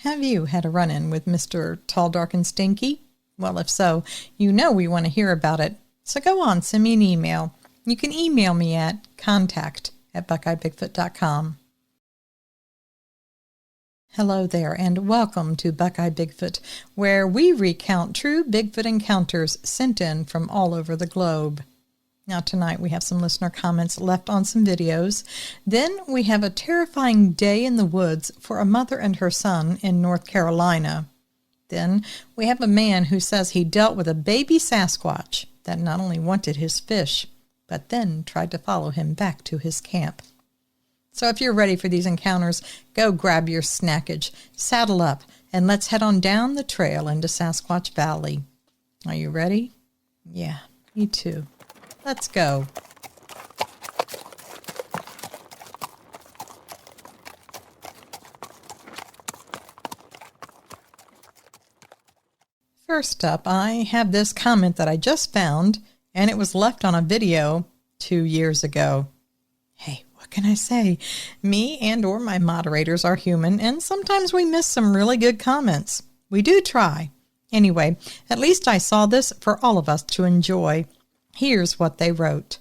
Have you had a run-in with Mr. Tall, Dark, and Stinky? Well, if so, you know we want to hear about it. So go on, send me an email. You can email me at contact@buckeyebigfoot.com. Hello there, and welcome to Buckeye Bigfoot, where we recount true Bigfoot encounters sent in from all over the globe. Now tonight we have some listener comments left on some videos. Then we have a terrifying day in the woods for a mother and her son in North Carolina. Then we have a man who says he dealt with a baby Sasquatch that not only wanted his fish, but then tried to follow him back to his camp. So if you're ready for these encounters, go grab your snackage, saddle up, and let's head on down the trail into Sasquatch Valley. Are you ready? Yeah, me too. Let's go. First up, I have this comment that I just found, and it was left on a video 2 years ago. Hey, what can I say? Me and or my moderators are human, and sometimes we miss some really good comments. We do try. Anyway, at least I saw this for all of us to enjoy. Here's what they wrote.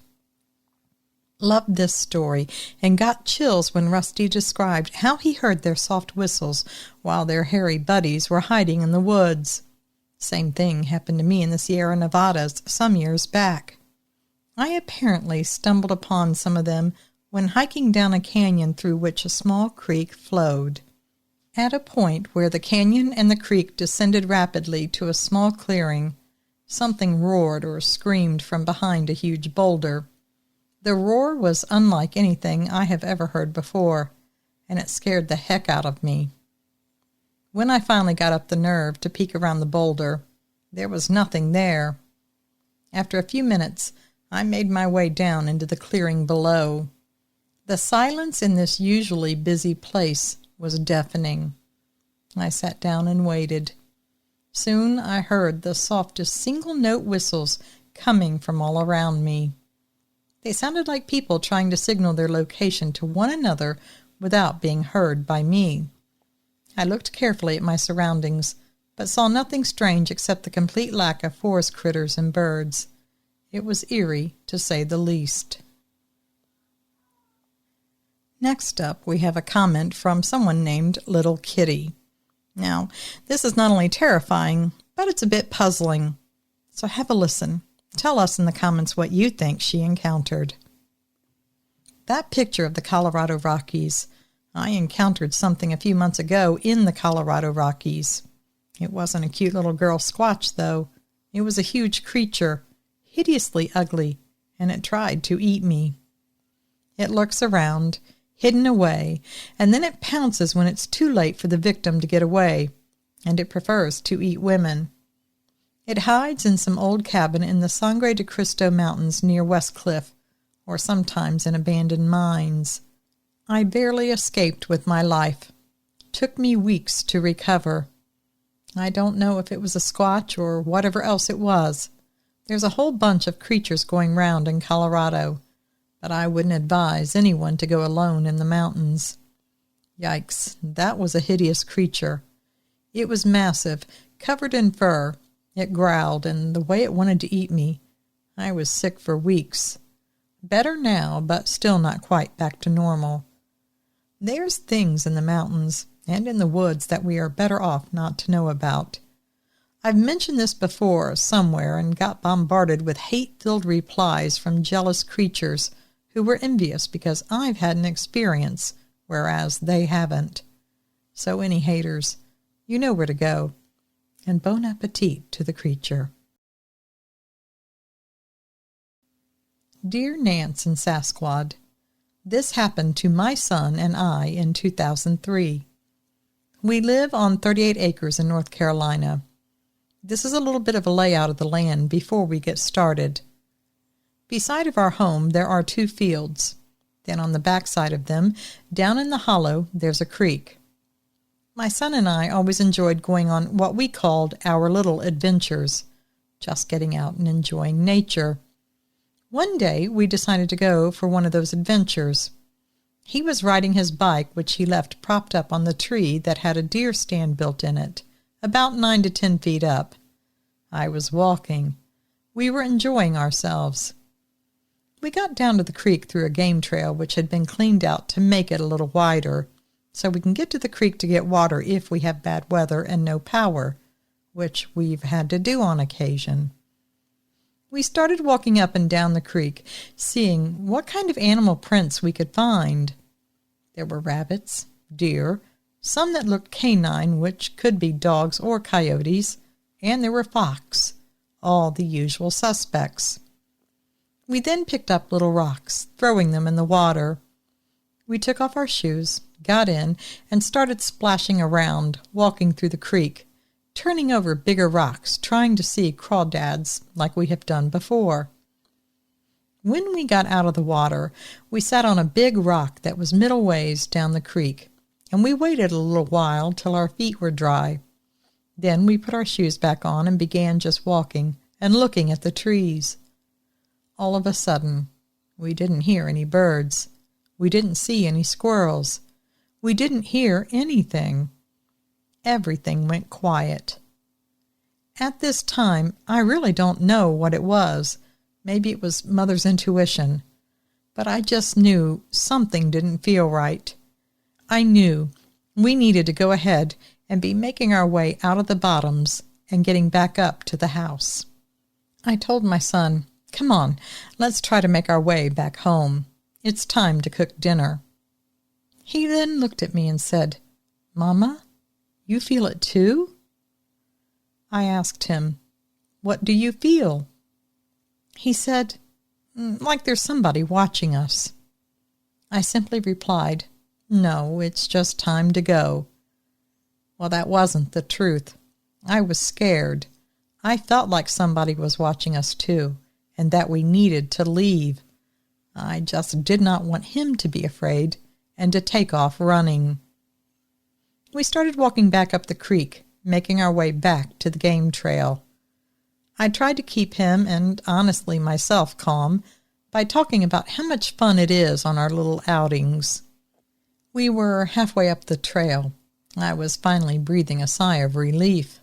Loved this story and got chills when Rusty described how he heard their soft whistles while their hairy buddies were hiding in the woods. Same thing happened to me in the Sierra Nevadas some years back. I apparently stumbled upon some of them when hiking down a canyon through which a small creek flowed. At a point where the canyon and the creek descended rapidly to a small clearing, something roared or screamed from behind a huge boulder. The roar was unlike anything I have ever heard before, and it scared the heck out of me. When I finally got up the nerve to peek around the boulder, there was nothing there. After a few minutes, I made my way down into the clearing below. The silence in this usually busy place was deafening. I sat down and waited. Soon I heard the softest single-note whistles coming from all around me. They sounded like people trying to signal their location to one another without being heard by me. I looked carefully at my surroundings, but saw nothing strange except the complete lack of forest critters and birds. It was eerie, to say the least. Next up, we have a comment from someone named Little Kitty. Now, this is not only terrifying, but it's a bit puzzling. So have a listen. Tell us in the comments what you think she encountered. That picture of the Colorado Rockies. I encountered something a few months ago in the Colorado Rockies. It wasn't a cute little girl squatch, though. It was a huge creature, hideously ugly, and it tried to eat me. It lurks around, hidden away, and then it pounces when it's too late for the victim to get away, and it prefers to eat women. It hides in some old cabin in the Sangre de Cristo Mountains near West Cliff, or sometimes in abandoned mines. I barely escaped with my life. Took me weeks to recover. I don't know if it was a squatch or whatever else it was. There's a whole bunch of creatures going round in Colorado, but I wouldn't advise anyone to go alone in the mountains. Yikes, that was a hideous creature. It was massive, covered in fur. It growled, and the way it wanted to eat me, I was sick for weeks. Better now, but still not quite back to normal. There's things in the mountains and in the woods that we are better off not to know about. I've mentioned this before somewhere and got bombarded with hate-filled replies from jealous creatures who were envious because I've had an experience, whereas they haven't. So any haters, you know where to go. And bon appetit to the creature. Dear Nance and Sasquatch, this happened to my son and I in 2003. We live on 38 acres in North Carolina. This is a little bit of a layout of the land before we get started. Beside of our home, there are 2 fields. Then on the back side of them, down in the hollow, there's a creek. My son and I always enjoyed going on what we called our little adventures, just getting out and enjoying nature. One day, we decided to go for one of those adventures. He was riding his bike, which he left propped up on the tree that had a deer stand built in it, about 9 to 10 feet up. I was walking. We were enjoying ourselves. We got down to the creek through a game trail which had been cleaned out to make it a little wider, so we can get to the creek to get water if we have bad weather and no power, which we've had to do on occasion. We started walking up and down the creek, seeing what kind of animal prints we could find. There were rabbits, deer, some that looked canine, which could be dogs or coyotes, and there were fox, all the usual suspects. We then picked up little rocks, throwing them in the water. We took off our shoes, got in, and started splashing around, walking through the creek, turning over bigger rocks, trying to see crawdads like we have done before. When we got out of the water, we sat on a big rock that was middle ways down the creek, and we waited a little while till our feet were dry. Then we put our shoes back on and began just walking and looking at the trees. All of a sudden, we didn't hear any birds. We didn't see any squirrels. We didn't hear anything. Everything went quiet. At this time, I really don't know what it was. Maybe it was Mother's intuition. But I just knew something didn't feel right. I knew we needed to go ahead and be making our way out of the bottoms and getting back up to the house. I told my son, "Come on, let's try to make our way back home. It's time to cook dinner." He then looked at me and said, "Mama, you feel it too?" I asked him, "What do you feel?" He said, "Like there's somebody watching us." I simply replied, "No, it's just time to go." Well, that wasn't the truth. I was scared. I felt like somebody was watching us too, and that we needed to leave. I just did not want him to be afraid and to take off running. We started walking back up the creek, making our way back to the game trail. I tried to keep him and, honestly, myself calm by talking about how much fun it is on our little outings. We were halfway up the trail. I was finally breathing a sigh of relief.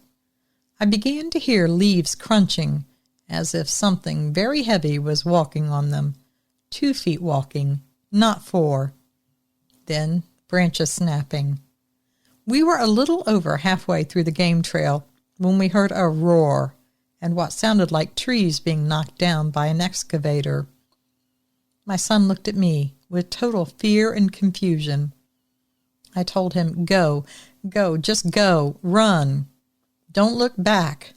I began to hear leaves crunching, as if something very heavy was walking on them. 2 feet walking, not 4. Then branches snapping. We were a little over halfway through the game trail when we heard a roar and what sounded like trees being knocked down by an excavator. My son looked at me with total fear and confusion. I told him, "Go, just go, run. Don't look back."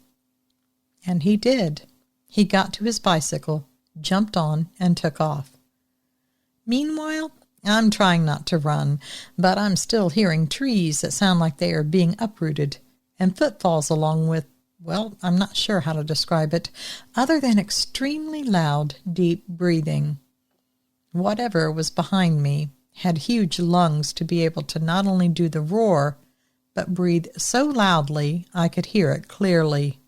And he did. He got to his bicycle, jumped on, and took off. Meanwhile, I'm trying not to run, but I'm still hearing trees that sound like they are being uprooted, and footfalls along with, well, I'm not sure how to describe it, other than extremely loud, deep breathing. Whatever was behind me had huge lungs to be able to not only do the roar, but breathe so loudly I could hear it clearly.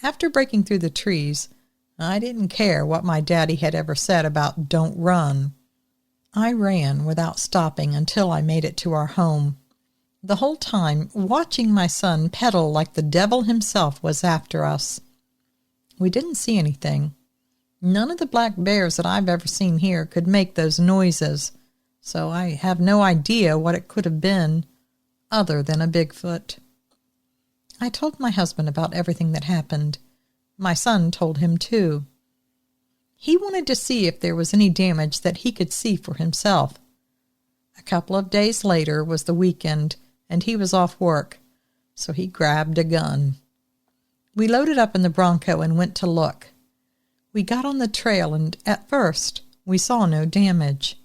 After breaking through the trees, I didn't care what my daddy had ever said about "don't run." I ran without stopping until I made it to our home, the whole time watching my son pedal like the devil himself was after us. We didn't see anything. None of the black bears that I've ever seen here could make those noises, so I have no idea what it could have been other than a Bigfoot. I told my husband about everything that happened. My son told him too. He wanted to see if there was any damage that he could see for himself. A couple of days later was the weekend, and he was off work, so he grabbed a gun. We loaded up in the Bronco and went to look. We got on the trail, and at first we saw no damage.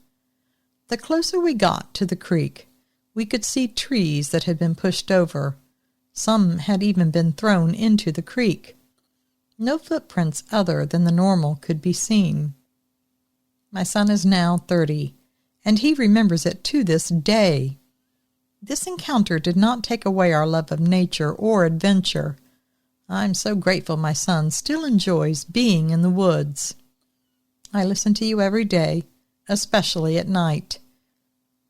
The closer we got to the creek, we could see trees that had been pushed over. Some had even been thrown into the creek. No footprints other than the normal could be seen. My son is now 30, and he remembers it to this day. This encounter did not take away our love of nature or adventure. I'm so grateful my son still enjoys being in the woods. I listen to you every day, especially at night.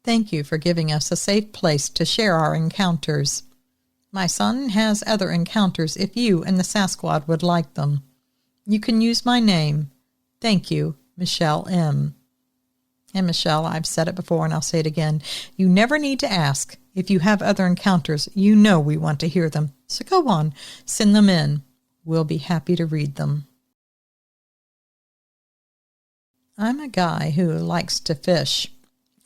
Thank you for giving us a safe place to share our encounters. My son has other encounters if you and the Sasquatch would like them. You can use my name. Thank you, Michelle M. And Michelle, I've said it before and I'll say it again. You never need to ask. If you have other encounters, you know we want to hear them. So go on, send them in. We'll be happy to read them. I'm a guy who likes to fish.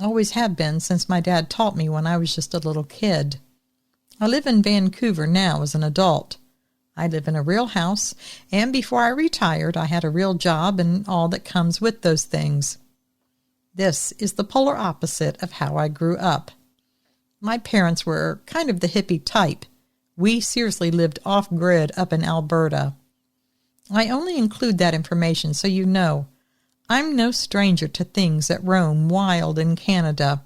Always have been since my dad taught me when I was just a little kid. I live in Vancouver now as an adult. I live in a real house, and before I retired, I had a real job and all that comes with those things. This is the polar opposite of how I grew up. My parents were kind of the hippie type. We seriously lived off-grid up in Alberta. I only include that information so you know. I'm no stranger to things that roam wild in Canada,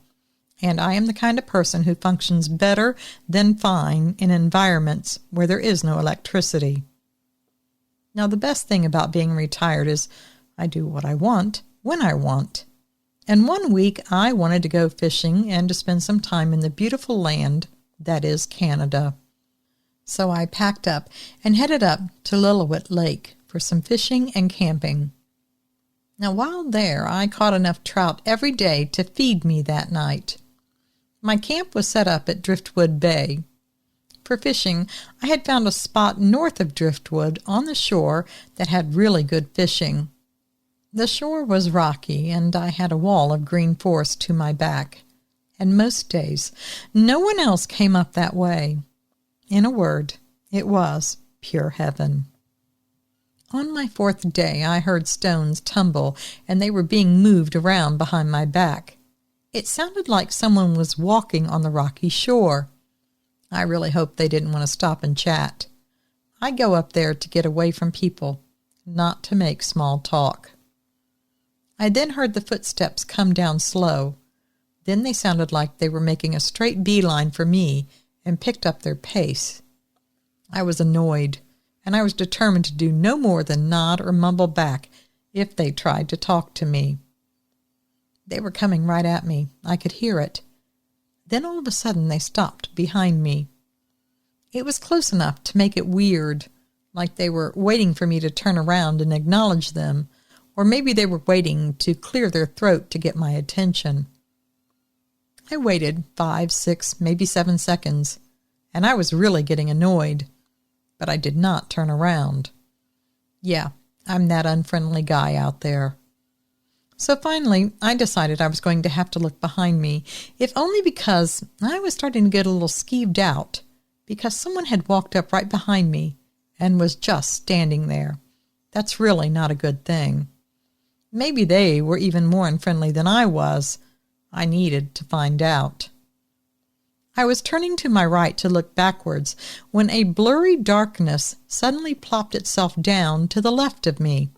and I am the kind of person who functions better than fine in environments where there is no electricity. Now, the best thing about being retired is I do what I want when I want. And one week I wanted to go fishing and to spend some time in the beautiful land that is Canada. So I packed up and headed up to Lillooet Lake for some fishing and camping. Now, while there, I caught enough trout every day to feed me that night. My camp was set up at Driftwood Bay. For fishing, I had found a spot north of Driftwood on the shore that had really good fishing. The shore was rocky, and I had a wall of green forest to my back. And most days, no one else came up that way. In a word, it was pure heaven. On my fourth day, I heard stones tumble, and they were being moved around behind my back. It sounded like someone was walking on the rocky shore. I really hoped they didn't want to stop and chat. I go up there to get away from people, not to make small talk. I then heard the footsteps come down slow. Then they sounded like they were making a straight beeline for me and picked up their pace. I was annoyed, and I was determined to do no more than nod or mumble back if they tried to talk to me. They were coming right at me. I could hear it. Then all of a sudden they stopped behind me. It was close enough to make it weird, like they were waiting for me to turn around and acknowledge them, or maybe they were waiting to clear their throat to get my attention. I waited 5, 6, maybe 7 seconds, and I was really getting annoyed, but I did not turn around. Yeah, I'm that unfriendly guy out there. So finally, I decided I was going to have to look behind me, if only because I was starting to get a little skeeved out, because someone had walked up right behind me and was just standing there. That's really not a good thing. Maybe they were even more unfriendly than I was. I needed to find out. I was turning to my right to look backwards when a blurry darkness suddenly plopped itself down to the left of me.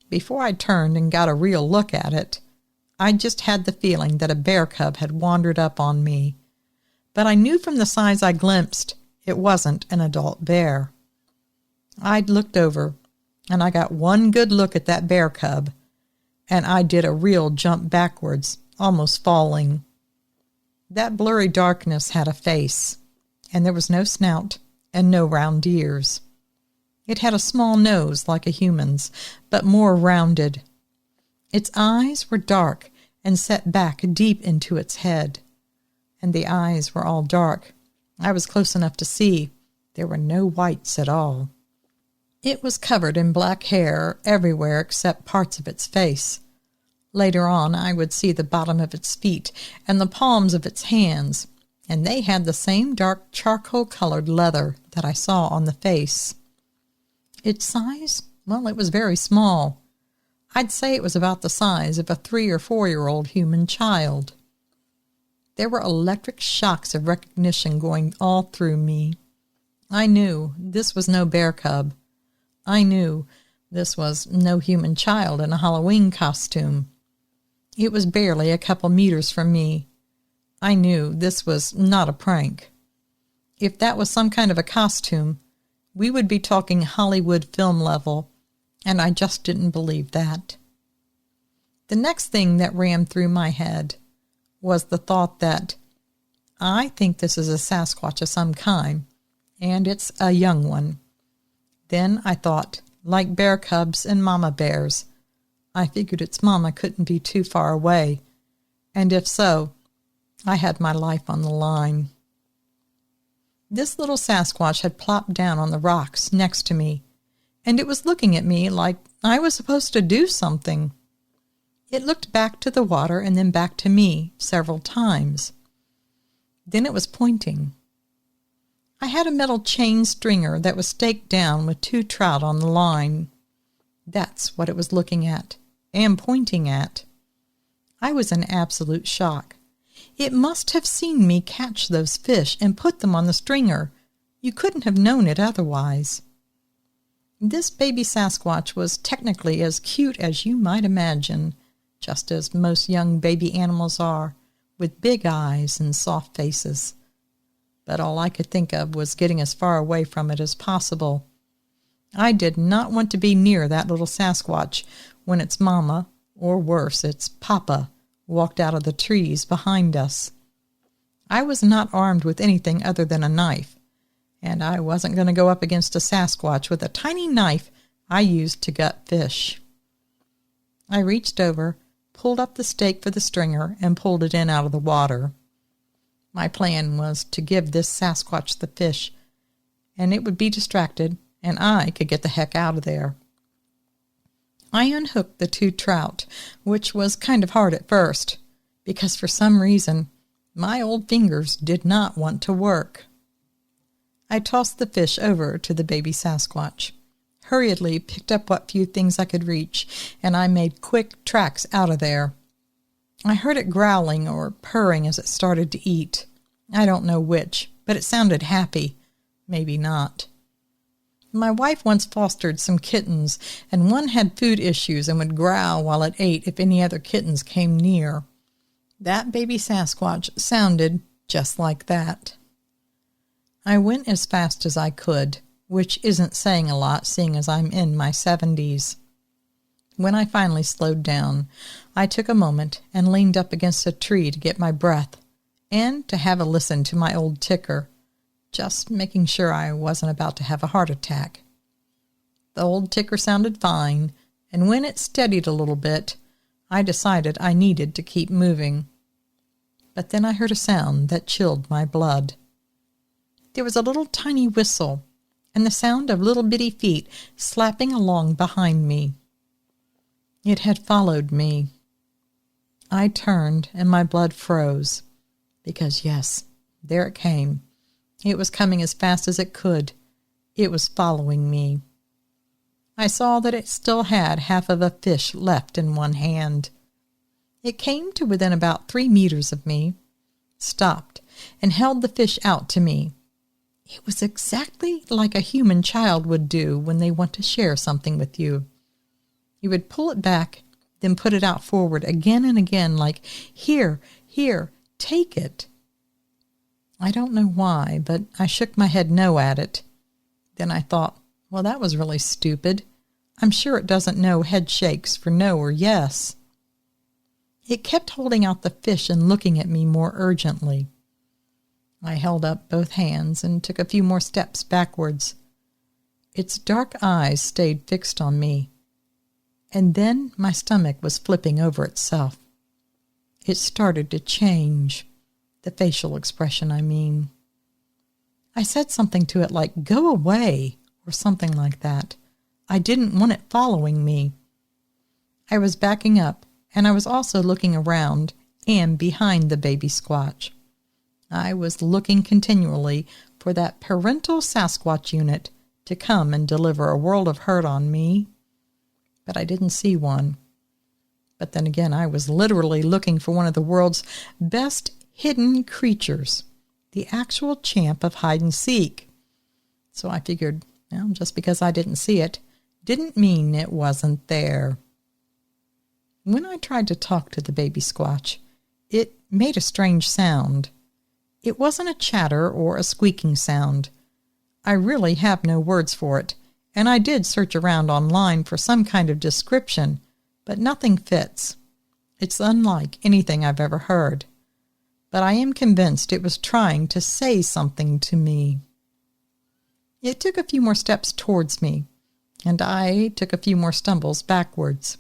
Before I turned and got a real look at it, I just had the feeling that a bear cub had wandered up on me. But I knew from the size I glimpsed it wasn't an adult bear. I'd looked over, and I got one good look at that bear cub, and I did a real jump backwards, almost falling. That blurry darkness had a face, and there was no snout and no round ears. It had a small nose like a human's, but more rounded. Its eyes were dark and set back deep into its head, and the eyes were all dark. I was close enough to see there were no whites at all. It was covered in black hair everywhere except parts of its face. Later on, I would see the bottom of its feet and the palms of its hands, and they had the same dark charcoal-colored leather that I saw on the face. Its size? Well, it was very small. I'd say it was about the size of a 3 or 4-year-old human child. There were electric shocks of recognition going all through me. I knew this was no bear cub. I knew this was no human child in a Halloween costume. It was barely a couple meters from me. I knew this was not a prank. If that was some kind of a costume, we would be talking Hollywood film level, and I just didn't believe that. The next thing that ran through my head was the thought that I think this is a Sasquatch of some kind, and it's a young one. Then I thought, like bear cubs and mama bears, I figured its mama couldn't be too far away, and if so, I had my life on the line. This little Sasquatch had plopped down on the rocks next to me, and it was looking at me like I was supposed to do something. It looked back to the water and then back to me several times. Then it was pointing. I had a metal chain stringer that was staked down with 2 trout on the line. That's what it was looking at and pointing at. I was in absolute shock. It must have seen me catch those fish and put them on the stringer. You couldn't have known it otherwise. This baby Sasquatch was technically as cute as you might imagine, just as most young baby animals are, with big eyes and soft faces. But all I could think of was getting as far away from it as possible. I did not want to be near that little Sasquatch when its mama, or worse, its papa, walked out of the trees behind us. I was not armed with anything other than a knife, and I wasn't going to go up against a Sasquatch with a tiny knife I used to gut fish. I reached over, pulled up the stake for the stringer, and pulled it in out of the water. My plan was to give this Sasquatch the fish, and it would be distracted, and I could get the heck out of there. I unhooked the 2 trout, which was kind of hard at first, because for some reason my old fingers did not want to work. I tossed the fish over to the baby Sasquatch, hurriedly picked up what few things I could reach, and I made quick tracks out of there. I heard it growling or purring as it started to eat. I don't know which, but it sounded happy. Maybe not. My wife once fostered some kittens, and one had food issues and would growl while it ate if any other kittens came near. That baby Sasquatch sounded just like that. I went as fast as I could, which isn't saying a lot seeing as I'm in my 70s. When I finally slowed down, I took a moment and leaned up against a tree to get my breath and to have a listen to my old ticker, just making sure I wasn't about to have a heart attack. The old ticker sounded fine, and when it steadied a little bit, I decided I needed to keep moving. But then I heard a sound that chilled my blood. There was a little tiny whistle, and the sound of little bitty feet slapping along behind me. It had followed me. I turned, and my blood froze, because yes, there it came. It was coming as fast as it could. It was following me. I saw that it still had half of a fish left in one hand. It came to within about 3 meters of me, stopped, and held the fish out to me. It was exactly like a human child would do when they want to share something with you. You would pull it back, then put it out forward again and again like, "Here, here, take it." I don't know why, but I shook my head no at it. Then I thought, well, that was really stupid. I'm sure it doesn't know head shakes for no or yes. It kept holding out the fish and looking at me more urgently. I held up both hands and took a few more steps backwards. Its dark eyes stayed fixed on me. And then my stomach was flipping over itself. It started to change. The facial expression, I mean. I said something to it like, "Go away," or something like that. I didn't want it following me. I was backing up, and I was also looking around and behind the baby Squatch. I was looking continually for that parental Sasquatch unit to come and deliver a world of hurt on me. But I didn't see one. But then again, I was literally looking for one of the world's best hidden creatures, the actual champ of hide-and-seek. So I figured, well, just because I didn't see it, didn't mean it wasn't there. When I tried to talk to the baby Squatch, it made a strange sound. It wasn't a chatter or a squeaking sound. I really have no words for it, and I did search around online for some kind of description, but nothing fits. It's unlike anything I've ever heard. but I am convinced it was trying to say something to me. It took a few more steps towards me, and I took a few more stumbles backwards.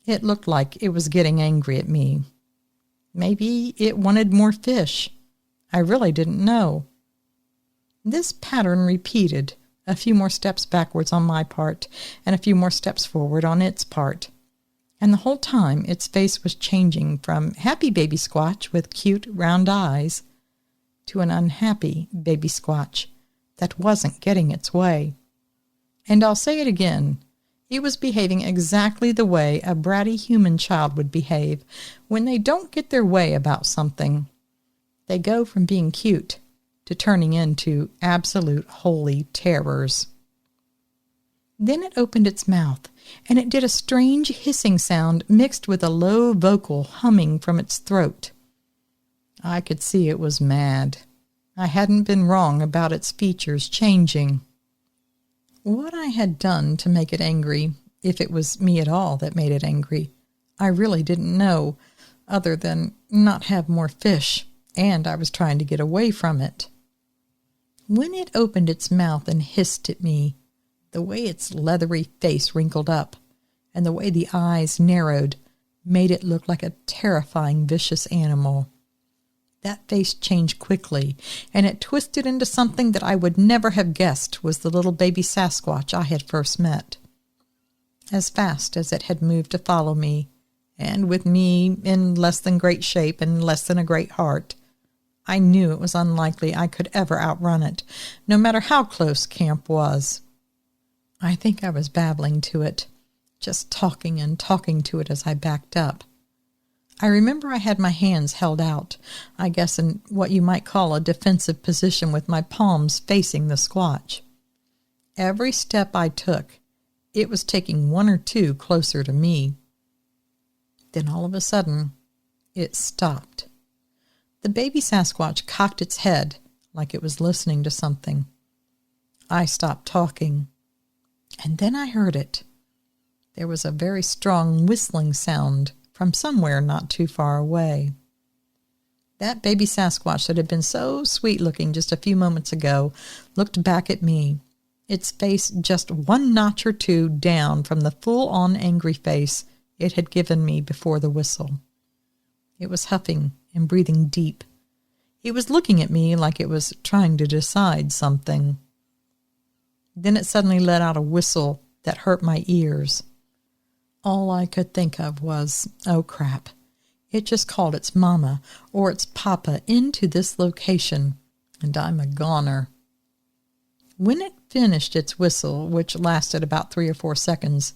It looked like it was getting angry at me. Maybe it wanted more fish. I really didn't know. This pattern repeated, a few more steps backwards on my part, and a few more steps forward on its part. And the whole time its face was changing from happy baby squatch with cute round eyes to an unhappy baby squatch that wasn't getting its way. And I'll say it again, it was behaving exactly the way a bratty human child would behave when they don't get their way about something. They go from being cute to turning into absolute holy terrors. Then it opened its mouth, and it did a strange hissing sound mixed with a low vocal humming from its throat. I could see it was mad. I hadn't been wrong about its features changing. What I had done to make it angry, if it was me at all that made it angry, I really didn't know, other than not have more fish, and I was trying to get away from it. When it opened its mouth and hissed at me, the way its leathery face wrinkled up, and the way the eyes narrowed, made it look like a terrifying, vicious animal. That face changed quickly, and it twisted into something that I would never have guessed was the little baby Sasquatch I had first met. As fast as it had moved to follow me, and with me in less than great shape and less than a great heart, I knew it was unlikely I could ever outrun it, no matter how close camp was. I think I was babbling to it, just talking and talking to it as I backed up. I remember I had my hands held out, I guess in what you might call a defensive position with my palms facing the squatch. Every step I took, it was taking one or two closer to me. Then all of a sudden, it stopped. The baby Sasquatch cocked its head like it was listening to something. I stopped talking. And then I heard it. There was a very strong whistling sound from somewhere not too far away. That baby Sasquatch that had been so sweet-looking just a few moments ago looked back at me, its face just one notch or two down from the full-on angry face it had given me before the whistle. It was huffing and breathing deep. It was looking at me like it was trying to decide something. Then it suddenly let out a whistle that hurt my ears. All I could think of was, oh crap, it just called its mama or its papa into this location, and I'm a goner. When it finished its whistle, which lasted about 3 or 4 seconds,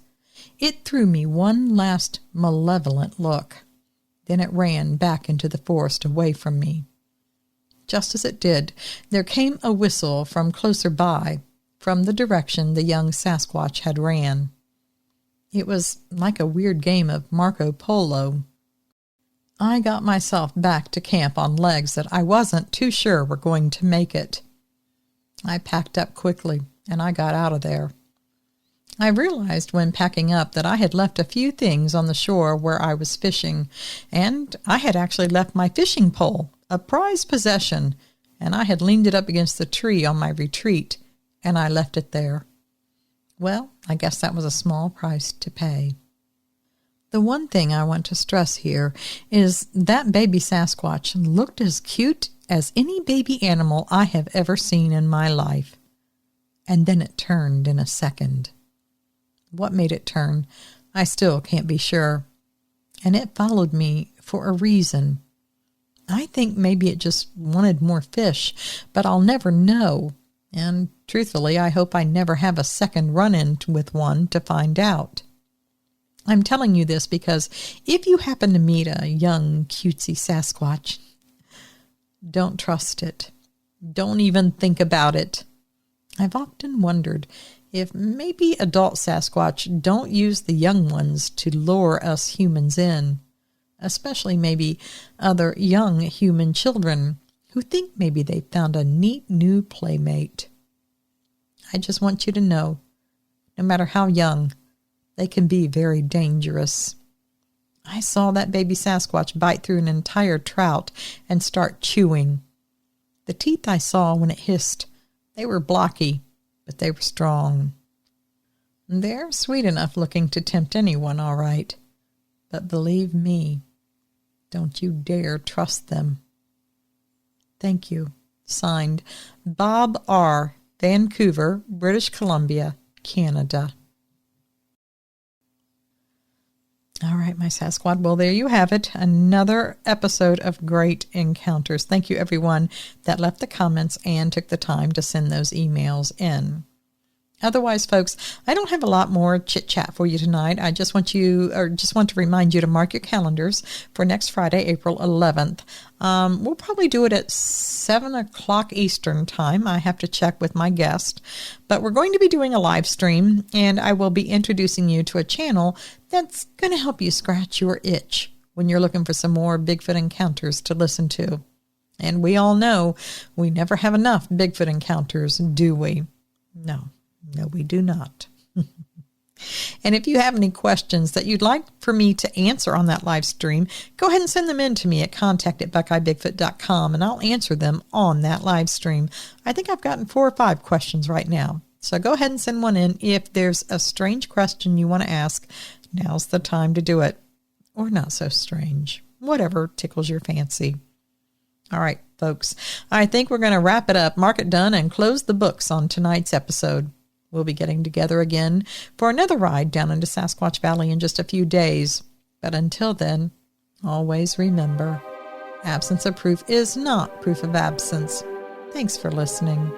it threw me one last malevolent look. Then it ran back into the forest away from me. Just as it did, there came a whistle from closer by, from the direction the young Sasquatch had ran. It was like a weird game of Marco Polo. I got myself back to camp on legs that I wasn't too sure were going to make it. I packed up quickly, and I got out of there. I realized when packing up that I had left a few things on the shore where I was fishing, and I had actually left my fishing pole, a prized possession, and I had leaned it up against the tree on my retreat, and I left it there. Well, I guess that was a small price to pay. The one thing I want to stress here is that baby Sasquatch looked as cute as any baby animal I have ever seen in my life. And then it turned in a second. What made it turn, I still can't be sure. And it followed me for a reason. I think maybe it just wanted more fish, but I'll never know. And truthfully, I hope I never have a second run-in with one to find out. I'm telling you this because if you happen to meet a young, cutesy Sasquatch, don't trust it. Don't even think about it. I've often wondered if maybe adult Sasquatch don't use the young ones to lure us humans in, especially maybe other young human children who think maybe they found a neat new playmate. I just want you to know, no matter how young, they can be very dangerous. I saw that baby Sasquatch bite through an entire trout and start chewing. The teeth I saw when it hissed, they were blocky, but they were strong. They're sweet enough looking to tempt anyone, all right. But believe me, don't you dare trust them. Thank you. Signed, Bob R., Vancouver, British Columbia, Canada. All right, my Sasquatch. Well, there you have it. Another episode of Great Encounters. Thank you, everyone that left the comments and took the time to send those emails in. Otherwise, folks, I don't have a lot more chit-chat for you tonight. I just want to remind you to mark your calendars for next Friday, April 11th. We'll probably do it at 7 o'clock Eastern time. I have to check with my guest. But we're going to be doing a live stream, and I will be introducing you to a channel that's going to help you scratch your itch when you're looking for some more Bigfoot encounters to listen to. And we all know we never have enough Bigfoot encounters, do we? No, we do not. And if you have any questions that you'd like for me to answer on that live stream, go ahead and send them in to me at contact@buckeyebigfoot.com, and I'll answer them on that live stream. I think I've gotten 4 or 5 questions right now. So go ahead and send one in. If there's a strange question you want to ask, now's the time to do it. Or not so strange. Whatever tickles your fancy. All right, folks. I think we're going to wrap it up, mark it done, and close the books on tonight's episode. We'll be getting together again for another ride down into Sasquatch Valley in just a few days. But until then, always remember, absence of proof is not proof of absence. Thanks for listening.